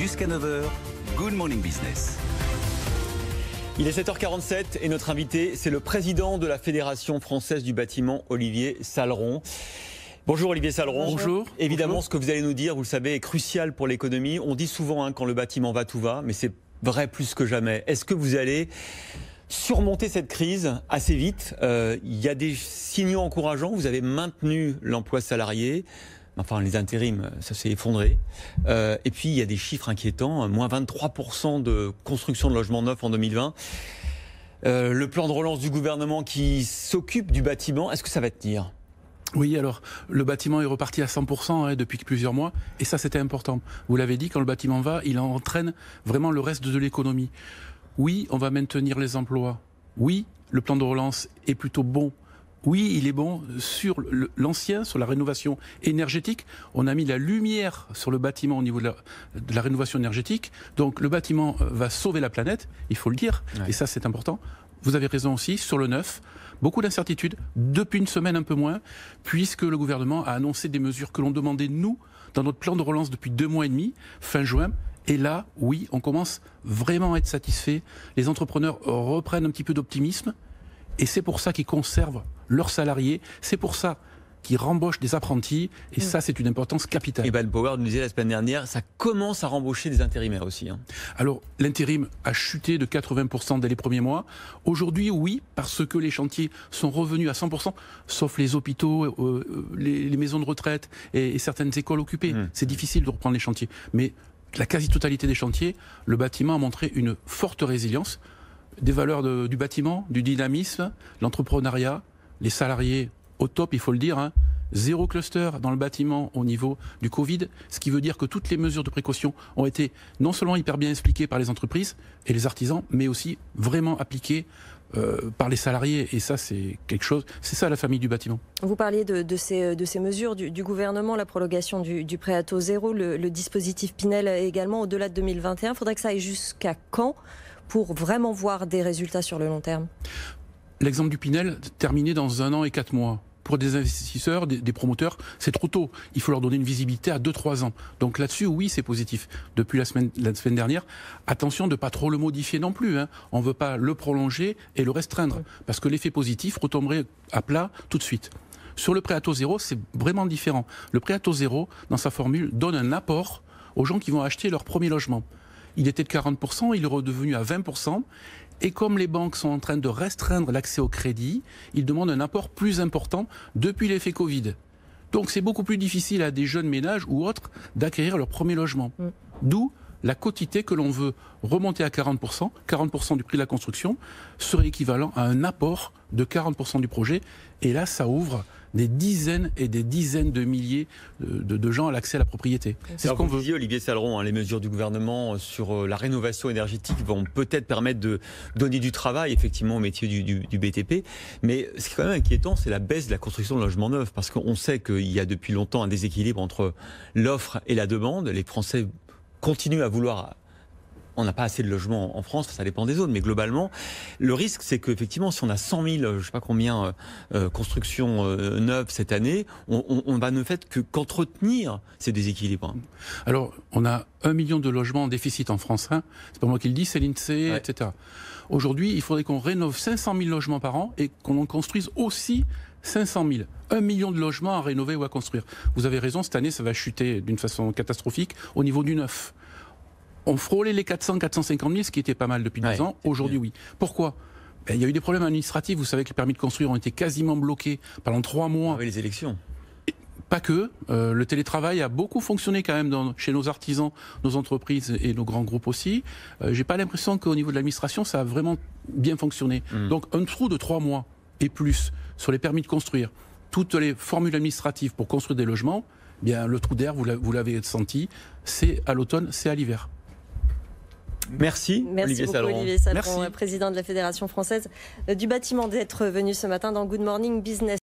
Jusqu'à 9h, Good Morning Business. Il est 7h47 et notre invité, c'est le président de la Fédération française du bâtiment, Olivier Salleron. Bonjour Olivier Salleron. Bonjour. Évidemment, Bonjour. ce que vous allez nous dire, vous le savez, est crucial pour l'économie. On dit souvent quand le bâtiment va, tout va, mais c'est vrai plus que jamais. Est-ce que vous allez surmonter cette crise assez vite? Il y a des signaux encourageants. Vous avez maintenu l'emploi salarié. Enfin, les intérims, ça s'est effondré. Et puis, il y a des chiffres inquiétants. Moins 23% de construction de logements neufs en 2020. Le plan de relance du gouvernement qui s'occupe du bâtiment, est-ce que ça va tenir ? Oui, alors, le bâtiment est reparti à 100% depuis plusieurs mois, et ça, c'était important. Vous l'avez dit, quand le bâtiment va, il entraîne vraiment le reste de l'économie. Oui, on va maintenir les emplois. Oui, le plan de relance est plutôt bon. Oui, il est bon sur l'ancien, sur la rénovation énergétique. On a mis la lumière sur le bâtiment au niveau de la rénovation énergétique. Donc, le bâtiment va sauver la planète, il faut le dire, et ça, c'est important. Vous avez raison aussi, sur le neuf, beaucoup d'incertitudes, depuis une semaine un peu moins, puisque le gouvernement a annoncé des mesures que l'on demandait, nous, dans notre plan de relance depuis 2 mois et demi, fin juin. Et là, oui, on commence vraiment à être satisfait. Les entrepreneurs reprennent un petit peu d'optimisme, et c'est pour ça qu'ils conservent leurs salariés, c'est pour ça qu'ils rembauchent des apprentis, et ça, c'est une importance capitale. Et Ben Power nous disait la semaine dernière, ça commence à rembaucher des intérimaires aussi. Alors, l'intérim a chuté de 80% dès les premiers mois. Aujourd'hui, oui, parce que les chantiers sont revenus à 100%, sauf les hôpitaux, les maisons de retraite et certaines écoles occupées. C'est difficile de reprendre les chantiers. Mais la quasi-totalité des chantiers, le bâtiment a montré une forte résilience. Des valeurs du bâtiment, du dynamisme, l'entrepreneuriat, les salariés au top, il faut le dire, zéro cluster dans le bâtiment au niveau du Covid, ce qui veut dire que toutes les mesures de précaution ont été non seulement hyper bien expliquées par les entreprises et les artisans, mais aussi vraiment appliquées par les salariés. Et ça, c'est quelque chose, c'est ça la famille du bâtiment. Vous parliez de ces mesures du gouvernement, la prolongation du prêt à taux zéro, le dispositif Pinel également au-delà de 2021. Il faudrait que ça aille jusqu'à quand pour vraiment voir des résultats sur le long terme? L'exemple du Pinel, terminé dans 1 an et 4 mois. Pour des investisseurs, des promoteurs, c'est trop tôt. Il faut leur donner une visibilité à 2-3 ans. Donc là-dessus, oui, c'est positif. Depuis la semaine dernière, attention de ne pas trop le modifier non plus. On ne veut pas le prolonger et le restreindre, parce que l'effet positif retomberait à plat tout de suite. Sur le prêt à taux zéro, c'est vraiment différent. Le prêt à taux zéro, dans sa formule, donne un apport aux gens qui vont acheter leur premier logement. Il était de 40%, il est redevenu à 20%. Et comme les banques sont en train de restreindre l'accès au crédit, ils demandent un apport plus important depuis l'effet Covid. Donc c'est beaucoup plus difficile à des jeunes ménages ou autres d'acquérir leur premier logement. D'où la quotité que l'on veut remonter à 40%. 40% du prix de la construction serait équivalent à un apport de 40% du projet. Et là, ça ouvre des dizaines et des dizaines de milliers de gens à l'accès à la propriété. C'est ce qu'on veut. Vous disiez, Olivier Salleron, les mesures du gouvernement sur la rénovation énergétique vont peut-être permettre de donner du travail effectivement au métier du BTP. Mais ce qui est quand même inquiétant, c'est la baisse de la construction de logements neufs. Parce qu'on sait qu'il y a depuis longtemps un déséquilibre entre l'offre et la demande. Les Français continuent à vouloir... On n'a pas assez de logements en France, ça dépend des zones, mais globalement, le risque, c'est qu'effectivement, si on a 100 000, je ne sais pas combien, constructions neuves cette année, on va ne faire qu'entretenir ces déséquilibres. Alors, on a 1 million de logements en déficit en France. C'est pas moi qui le dis, c'est l'INSEE, etc. Aujourd'hui, il faudrait qu'on rénove 500 000 logements par an et qu'on en construise aussi 500 000. 1 million de logements à rénover ou à construire. Vous avez raison, cette année, ça va chuter d'une façon catastrophique au niveau du neuf. On frôlait les 400-450 000, ce qui était pas mal depuis 2 ans. Aujourd'hui, oui. Pourquoi ? Il y a eu des problèmes administratifs. Vous savez que les permis de construire ont été quasiment bloqués pendant 3 mois. Avec les élections. Pas que. Le télétravail a beaucoup fonctionné quand même chez nos artisans, nos entreprises et nos grands groupes aussi. J'ai pas l'impression qu'au niveau de l'administration, ça a vraiment bien fonctionné. Donc un trou de 3 mois et plus sur les permis de construire, toutes les formules administratives pour construire des logements, bien le trou d'air, vous l'avez senti, c'est à l'automne, c'est à l'hiver. Merci Olivier Salleron. Olivier Salleron, président de la Fédération française du bâtiment, d'être venu ce matin dans Good Morning Business.